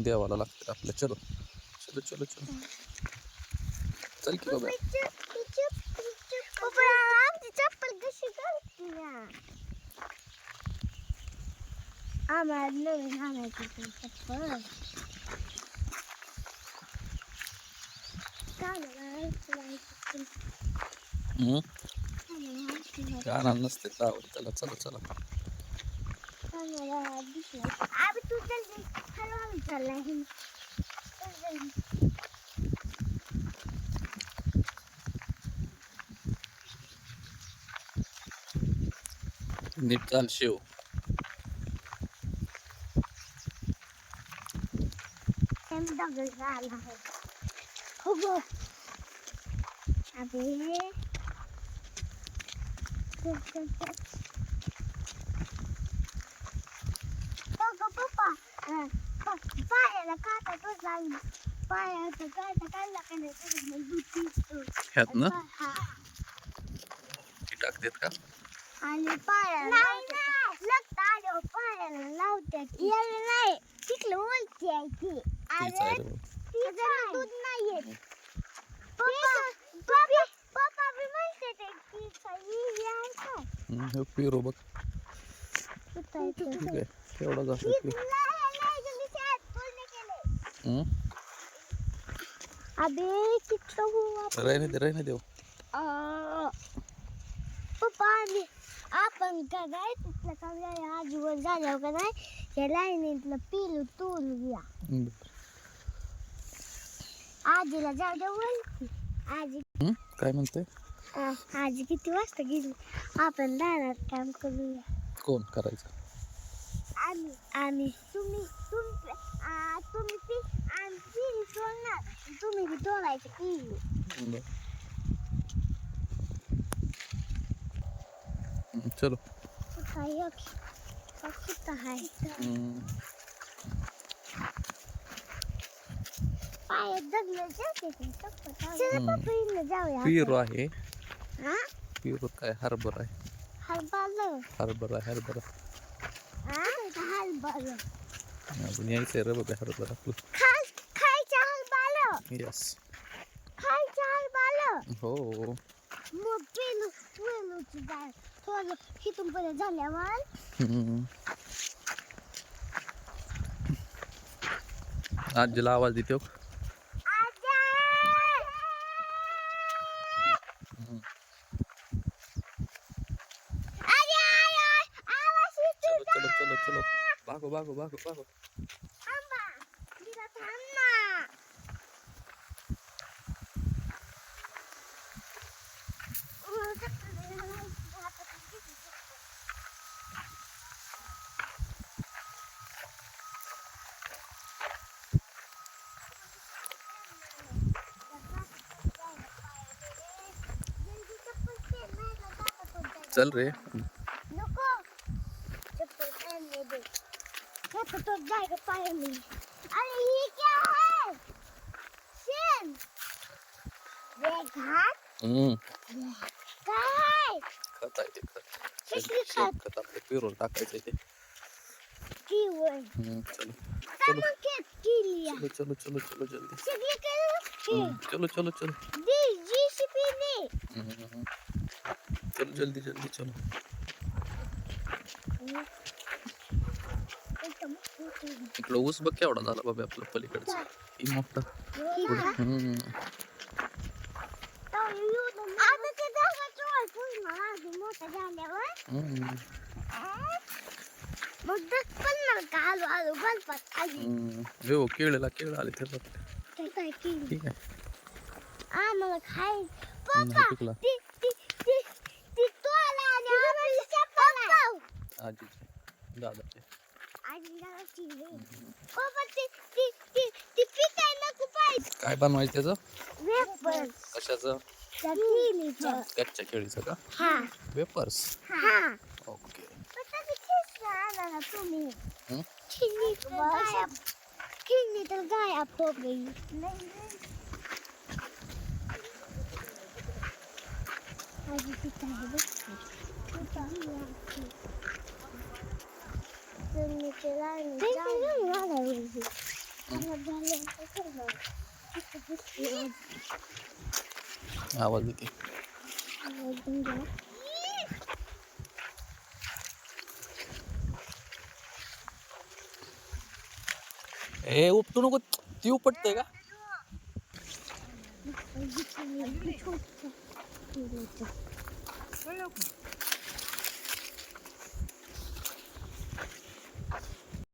देवाला लागते आपल्या. चलो चलो चलो चलो चल की बाबा. चप्पल कशी आम्हाला नवीन आणायची चप्पल. गाणं नसते आवड. चला चला चला. अभी तू जल्दी हळूहळू चाललाय. नीट चाल शिव. हो गो. अबे पप्पा पायाला काटा तो लागला. पायाचा काटा काढला का नाही ह्यात ना टाकतेत का? आणि पायाला लगता आल्यावर पायाला लावतात. याला नाही तिकडे उलटी आहे ती. अरे दूध नाही येत. पप्पा बी म्हणते ते की काही आहे का? पिरो बघ. ठीक आहे एवढा जास्त अबे तिथं राही देव. पप्पा आपण का काय तिथलं का आजीवर झाल्यावर का नाही या लाईनीतलं पिलू तोडूया. आजीला जाऊ दे वरती. आजी काय म्हणते? आजी किती वाजता गेली? आपण दारात काम करूया. कोण करायचं? आम्ही तुम्ही पिली तोडणार. तुम्ही बी तोडायचं पिलू. चलो काय आहे पायात दगड जाऊया. पिरो आहे. हा पिरो काय हरभरा आहे. हरभरा अजून यायचंय रे बाबा हरभरा आपलं. खायच्या हलबालं. यस खायच्या हलबालं. हो. मग पेलूची डाळ थोडं हिथून पर्यंत झाल्यावर आजीला आवाज देतो. चलो चलो चलो भागो भागो भागो भागो. चल रे. नको चप्पल पहनने दे. तो जाएगा पाए में. अरे ये क्या है? शेन. ये घाट. काय? खत आहे ते खत. खत आपलं पिरो टाकायचं ते. कीवर. चलो चलो चलो चलो चलो जल्दी. चलिए चलो चलो चलो. जीसीपी ने. चलो जल्दी जल्दी चलो. इकडं ऊस बघ केवढा झाला बाबा आपलं पलीकडचं. ही मोठा. हो केळला केळ आले ते बघ. ठीक आहे आम्हाला खाय. पिकला आजीचे दादाचे. काय बनवायचं त्याचं? कशाचं? कच्च्या केळीचं का? वेपर्स. ओके. खिडनी तर गायब हो गई. तुम्ही ते लावून आवाज येते. ए उपटू नको, ती उपटते का?